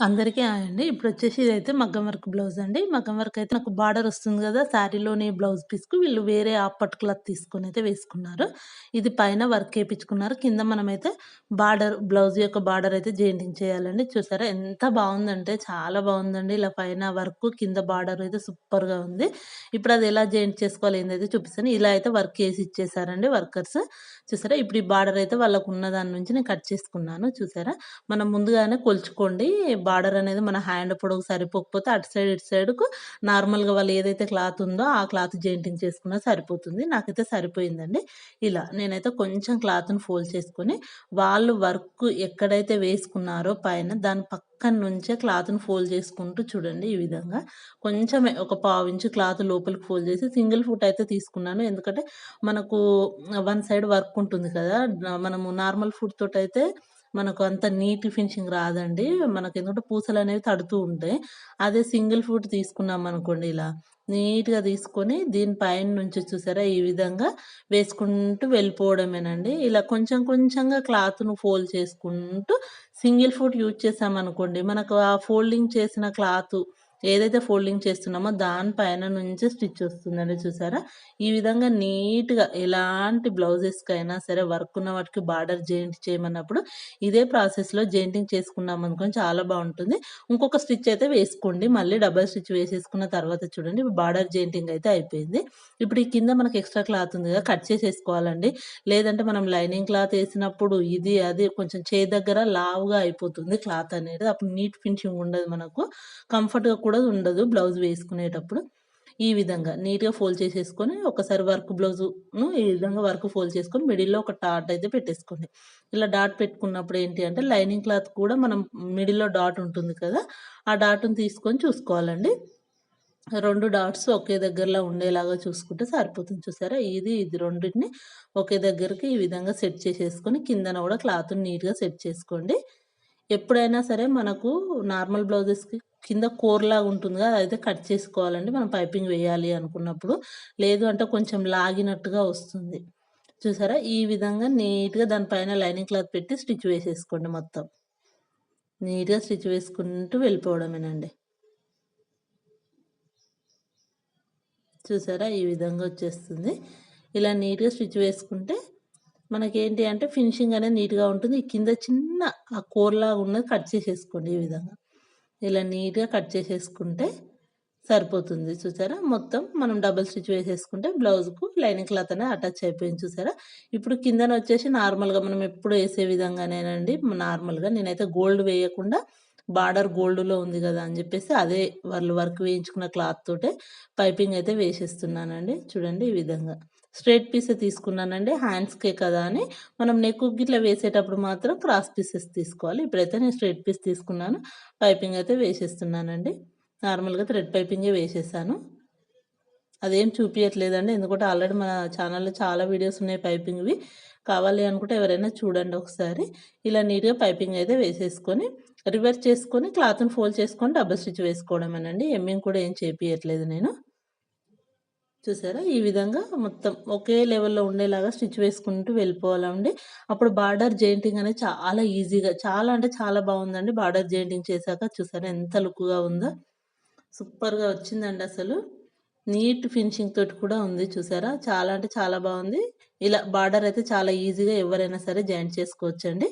అందరికీ హాయ్ అండి. ఇప్పుడొచ్చేసి ఇదైతే మగ్గం వర్క్ బ్లౌజ్ అండి. మగ్గం వర్క్ అయితే నాకు బార్డర్ వస్తుంది గదా! శారీలోని బ్లౌజ్ పీస్‌కు వీళ్ళు వేరే హాఫ్ పట్టు క్లాత్ తీసుకొనైతే వేసుకున్నారు. ఇది పైన వర్క్ ఏపిచ్చుకున్నారు. కింద మనమైతే బార్డర్ బ్లౌజ్ యొక్క బార్డర్ అయితే జెయింటింగ్ చేయాలండి. చూసారా ఎంత బావుందంటే చాలా బావుందండి. ఇలా పైన వర్కు, కింద బార్డర్ అయితే సూపర్‌గా ఉంది. ఇప్పుడు అది ఎలా జెయింట్ చేసుకోవాలి ఏందైతే చూపిస్తాను. ఇలా అయితే వర్క్ ఏసి ఇచ్చేసారండి వర్కర్స్. చూసారా? ఇప్పుడు ఈ బార్డర్ అయితే వాళ్ళకున్న దాని నుంచి నేను కట్ చేసుకున్నాను. చూసారా? మనం ముందుగానే కొలుచుకోండి. బార్డర్ అనేది మన హ్యాండ్ పొడవుకు సరిపోకపోతే అటు సైడ్, ఇటు సైడ్‌కు నార్మల్‌గా వాళ్ళు ఏదైతే క్లాత్ ఉందో ఆ క్లాత్ జెయింటింగ్ చేసుకున్నా సరిపోతుంది. నాకైతే సరిపోయిందండి. ఇలా నేనైతే కొంచెం క్లాత్‌ని ఫోల్డ్ చేసుకొని, వాళ్ళు వర్క్ ఎక్కడైతే వేసుకున్నారో పైన దాని పక్కన నుంచే క్లాత్‌ని ఫోల్డ్ చేసుకుంటూ చూడండి ఈ విధంగా. కొంచెమే ఒక పావించు క్లాత్ లోపలికి ఫోల్డ్ చేసి సింగిల్ ఫుట్ అయితే తీసుకున్నాను. ఎందుకంటే మనకు వన్ సైడ్ వర్క్ ఉంటుంది కదా! మనము నార్మల్ ఫుట్ తోటైతే మనకు అంత నీట్ ఫినిషింగ్ రాదండి. మనకెందుకంటే పూసలనేవి తడుతూ ఉంటాయి. అదే సింగిల్ ఫుట్ తీసుకున్నామనుకోండి ఇలా, నీట్‌గా తీసుకొని దీని పైన నుంచి చూసారా ఈ విధంగా వేసుకుంటూ వెళ్ళిపోవడమేనండి. ఇలా కొంచెం కొంచెంగా క్లాత్‌ను ఫోల్డ్ చేసుకుంటూ సింగిల్ ఫుట్ యూజ్ చేశామనుకోండి, మనకు ఆ ఫోల్డింగ్ చేసిన క్లాతు ఏదైతే ఫోల్డింగ్ చేస్తున్నామో దాని పైన నుంచే స్టిచ్ వస్తుందండి చూసారా? ఈ విధంగా నీట్‌గా ఎలాంటి బ్లౌజెస్‌కైనా సరే వర్క్ ఉన్న వాటికి బార్డర్ జెయింట్ చేయమన్నప్పుడు ఇదే ప్రాసెస్‌లో జెయింటింగ్ చేసుకున్నామనుకోండి చాలా బావుంటుంది. ఇంకొక స్టిచ్ అయితే వేసుకోండి. మళ్ళీ డబుల్ స్టిచ్ వేసేసుకున్న తర్వాత చూడండి బార్డర్ జెయింటింగ్ అయితే అయిపోయింది. ఇప్పుడు ఈ కింద మనకి ఎక్స్‌ట్రా క్లాత్ ఉంది కదా! కట్ చేసేసుకోవాలండి. లేదంటే మనం లైనింగ్ క్లాత్ ఏసినప్పుడు ఇది, అది కొంచెం చేయి దగ్గర లావుగా అయిపోతుంది క్లాత్ అనేది. అప్పుడు నీట్ ఫినిషింగ్ ఉండదు మనకు. కంఫర్ట్‌గా కూడా ఉండదు బ్లౌజ్ వేసుకునేటప్పుడు. ఈ విధంగా నీట్‌గా ఫోల్డ్ చేసేసుకొని ఒకసారి వర్క్ బ్లౌజును ఈ విధంగా వర్క్ ఫోల్డ్ చేసుకొని మిడిల్‌లో ఒక డాట్ అయితే పెట్టేసుకోండి. ఇలా డాట్ పెట్టుకున్నప్పుడు ఏంటి అంటే లైనింగ్ క్లాత్ కూడా మనం మిడిల్‌లో డాట్ ఉంటుంది కదా! ఆ డాట్‌ని తీసుకొని చూసుకోవాలండి. 2 డాట్స్ ఒకే దగ్గరలో ఉండేలాగా చూసుకుంటే సరిపోతుంది. చూసారా? ఇది రెండిటిని ఒకే దగ్గరికి ఈ విధంగా సెట్ చేసేసుకొని కిందన కూడా క్లాత్‌ని నీట్‌గా సెట్ చేసుకోండి. ఎప్పుడైనా సరే మనకు నార్మల్ బ్లౌజెస్‌కి కింద కోర్‌లాగా ఉంటుంది కదా! అదైతే కట్ చేసుకోవాలండి. మనం పైపింగ్ వేయాలి అనుకున్నప్పుడు. లేదు అంటే కొంచెం లాగినట్టుగా వస్తుంది. చూసారా? ఈ విధంగా నీట్‌గా దాని పైన లైనింగ్ క్లాత్ పెట్టి స్టిచ్ వేసేసుకోండి మొత్తం. నీట్‌గా స్టిచ్ వేసుకుంటూ వెళ్ళిపోవడమేనండి. చూసారా? ఈ విధంగా వచ్చేస్తుంది. ఇలా నీట్‌గా స్టిచ్ వేసుకుంటే మనకేంటి అంటే ఫినిషింగ్ అనేది నీట్‌గా ఉంటుంది. ఈ కింద చిన్న ఆ కోర్‌లాగా ఉన్నది కట్ చేసేసుకోండి ఈ విధంగా. ఇలా నీట్‌గా కట్ చేసేసుకుంటే సరిపోతుంది. చూసారా? మొత్తం మనం డబుల్ స్టిచ్ వేసేసుకుంటే బ్లౌజ్‌కు లైనింగ్ క్లాత్ అనేది అటాచ్ అయిపోయింది చూసారా? ఇప్పుడు కిందనొచ్చేసి నార్మల్‌గా మనం ఎప్పుడు ఏసే విధంగానేనండి నార్మల్‌గా నేనైతే గోల్డ్ వేయకుండా బార్డర్ గోల్డ్‌లో ఉంది గదా! అని జెప్పేసి అదే వాళ్ళు వర్క్ వేయించుకున్న క్లాత్ తోటే పైపింగ్ అయితే వేసేస్తున్నానండి. చూడండి ఈ విధంగా. స్ట్రెయిట్ పీసే తీసుకున్నానండి. హ్యాండ్స్‌కే కదా! అని మనం నెక్‌కు గిట్లా వేసేటప్పుడు మాత్రం క్రాస్ పీసెస్ తీసుకోవాలి. ఇప్పుడైతే నేను స్ట్రెయిట్ పీస్ తీసుకున్నాను. పైపింగ్ అయితే వేసేస్తున్నానండి. నార్మల్‌గా థ్రెడ్ పైపింగే వేసేసాను. అదేం చూపియట్లేదండి. ఎందుకంటే ఆల్రెడీ మన ఛానల్‌లో చాలా వీడియోస్ ఉన్నాయి పైపింగ్‌వి. కావాలి అనుకుంటే ఎవరైనా చూడండి ఒకసారి. ఇలా నీట్‌గా పైపింగ్ అయితే వేసేసుకొని, రివర్స్ చేసుకొని క్లాత్‌ని ఫోల్డ్ చేసుకొని డబుల్ స్టిచ్ వేసుకోవడమేనండి. ఎమ్మింగ్ కూడా ఏం చేపియట్లేదు నేను. చూసారా? ఈ విధంగా మొత్తం ఒకే లెవెల్‌లో ఉండేలాగా స్టిచ్ వేసుకుంటూ వెళ్ళిపోవాలండి. అప్పుడు బార్డర్ జెయింటింగ్ అనేది చాలా ఈజీగా చాలా అంటే చాలా బావుందండి. బార్డర్ జెయింటింగ్ చేశాక చూసారా ఎంత లుక్‌గా ఉందో. సూపర్‌గా వచ్చిందండి అసలు. నీట్ ఫినిషింగ్ తోటి కూడా ఉంది చూసారా? చాలా అంటే చాలా బావుంది. ఇలా బార్డర్ అయితే చాలా ఈజీగా ఎవరైనా సరే జాయింట్ చేసుకోవచ్చండి.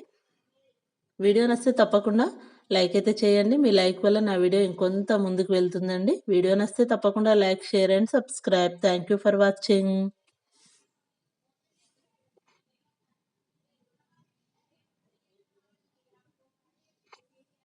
వీడియో నచ్చితే తప్పకుండా లైక్ అయితే చేయండి. మీ లైక్ వల్ల నా వీడియో ఇంకొంత ముందుకు వెళ్తుందండి. వీడియో నచ్చితే తప్పకుండా like, share and subscribe. Thank you for watching.